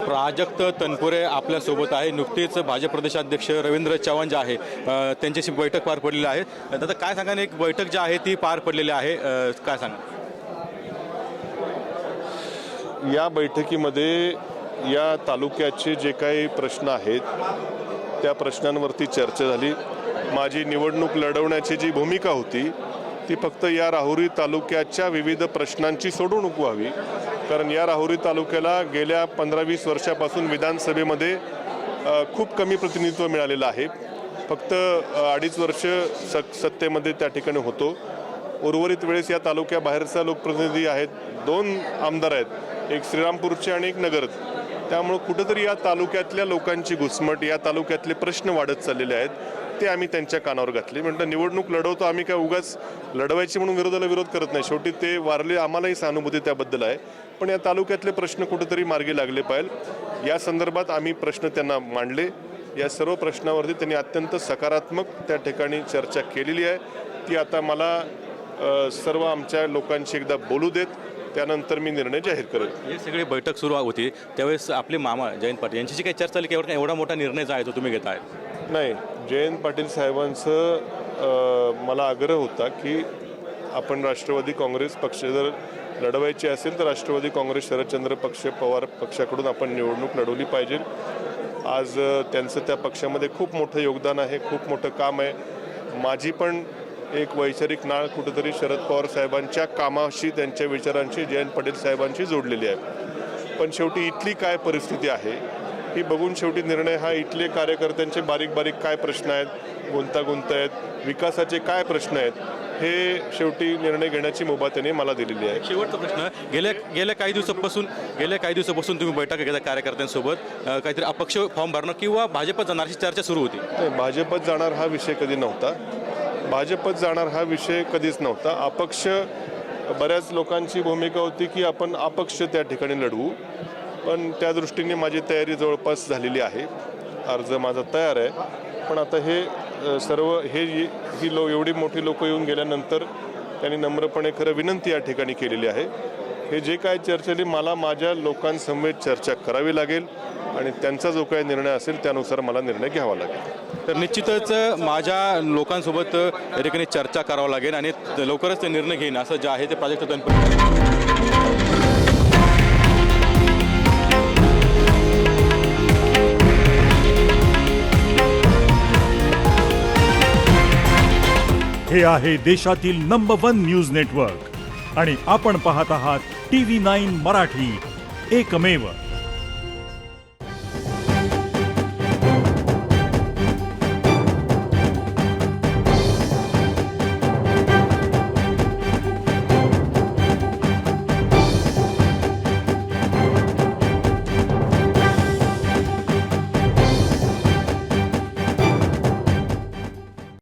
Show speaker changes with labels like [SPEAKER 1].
[SPEAKER 1] प्राजक्त तनपुरे आपल्यासोबत आहे। नुकतेच भाजप प्रदेशाध्यक्ष रवींद्र चव्हाण जे आहे त्यांच्याशी बैठक पार पडलेली आहे। आता काय सांगा, एक बैठक जी आहे ती पार पडलेली आहे, काय सांगा?
[SPEAKER 2] या बैठकीमध्ये या तालुक्याचे जे काही प्रश्न आहेत त्या प्रश्नांवरती चर्चा झाली। माझी निवडणूक लढवण्याची जी भूमिका होती ती फक्त या राहुरी तालुक्याच्या विविध प्रश्नांची सोडवणूक व्हावी, कारण या राहुरी तालुक्याला गेल्या 15-20 वर्षापासून विधानसभेमध्ये खूप कमी प्रतिनिधित्व मिळालेलं आहे। फक्त 2.5 वर्ष सत्तेमध्ये त्या ठिकाणी होतो। उर्वरित वेळेस या तालुक्याबाहेरचा लोकप्रतिनिधी आहेत, 2 आमदार आहेत, एक श्रीरामपूरचे आणि एक नगर। त्यामुळे कुठेतरी या तालुक्यातल्या लोकांची घुसमट, या तालुक्यातले प्रश्न वाढत चाललेले आहेत, ते आम्ही त्यांच्या कानावर घातले। म्हटलं निवडणूक लढवतो आम्ही, काय उगाच लढवायची म्हणून विरोधाला विरोध करत नाही, शेवटी ते वारले, आम्हालाही सहानुभूती त्याबद्दल आहे, पण या तालुक्यातले प्रश्न कुठेतरी मार्गी लागले पाहिजे। या संदर्भात आम्ही प्रश्न त्यांना मांडले। या सर्व प्रश्नावरती त्यांनी अत्यंत सकारात्मक त्या ठिकाणी चर्चा केलेली आहे। ती आता मला सर्व आमच्या लोकांशी एकदा बोलू देत, त्यानंतर मी निर्णय जाहीर करेन।
[SPEAKER 1] ही सगळी बैठक सुरू होती त्यावेळेस आपले मामा जयंत पाटील यांच्याशी काही चर्चा झाली की एवढा मोठा निर्णय जो आहे तो तुम्ही घेताय?
[SPEAKER 2] नाही, जयंत पाटील साहेबांचं मला आग्रह होता की आपण राष्ट्रवादी काँग्रेस पक्ष जर लढवायची असेल तर राष्ट्रवादी काँग्रेस शरदचंद्र पवार पक्षाकडून आपण निवडणूक लढवली पाहिजे। आज त्यांचं त्या पक्षामध्ये खूप मोठं योगदान आहे, खूप मोठं काम आहे। माझी पण एक वैचारिक नाळ कुठेतरी शरद पवार साहेबांच्या कामाशी, त्यांच्या विचारांशी, जयंत पाटील साहेबांशी जोडलेली आहे। पण शेवटी इथली काय परिस्थिती आहे ही बघून शेवटी निर्णय हा इथले कार्यकर्त्यांचे बारीक बारीक काय प्रश्न आहेत, गुंतागुंत आहेत, विकासाचे काय प्रश्न आहेत, हे शेवटी निर्णय घेण्याची मुभा त्यांनी मला दिलेली आहे।
[SPEAKER 1] शेवटचा प्रश्न, गेल्या काही दिवसापासून तुम्ही बैठक घेता कार्यकर्त्यांसोबत, काहीतरी अपक्ष फॉर्म भरणं किंवा भाजपत जाणारची चर्चा सुरू होती?
[SPEAKER 2] नाही, भाजपत जाणार हा विषय कधी नव्हता, भाजपत जाणार हा विषय कधीच नव्हता। अपक्ष, बऱ्याच लोकांची भूमिका होती की आपण अपक्ष त्या ठिकाणी लढवू, पण त्या दृष्टीने माझी तयारी जवळपास झालेली आहे, अर्ज माझा तयार आहे। पण आता हे सर्व ही एवढी मोठी लोक येऊन गेल्यानंतर त्यांनी नम्रपणे खरं विनंती या ठिकाणी केलेली आहे। हे जे काय चर्चा झाली मला माझ्या लोकांसमवेत चर्चा करावी लागेल आणि त्यांचा जो काही निर्णय असेल त्यानुसार मला निर्णय घ्यावा लागेल।
[SPEAKER 1] तर निश्चितच माझ्या लोकांसोबत या ठिकाणी चर्चा करावं लागेल आणि लवकरच ते निर्णय घेईन असं जे आहे ते प्राजक्त तनपुरे।
[SPEAKER 3] हे आहे देशातील नंबर 1 न्यूज नेटवर्क आणि आपण पाहत आहात TV9 मराठी, एकमेव।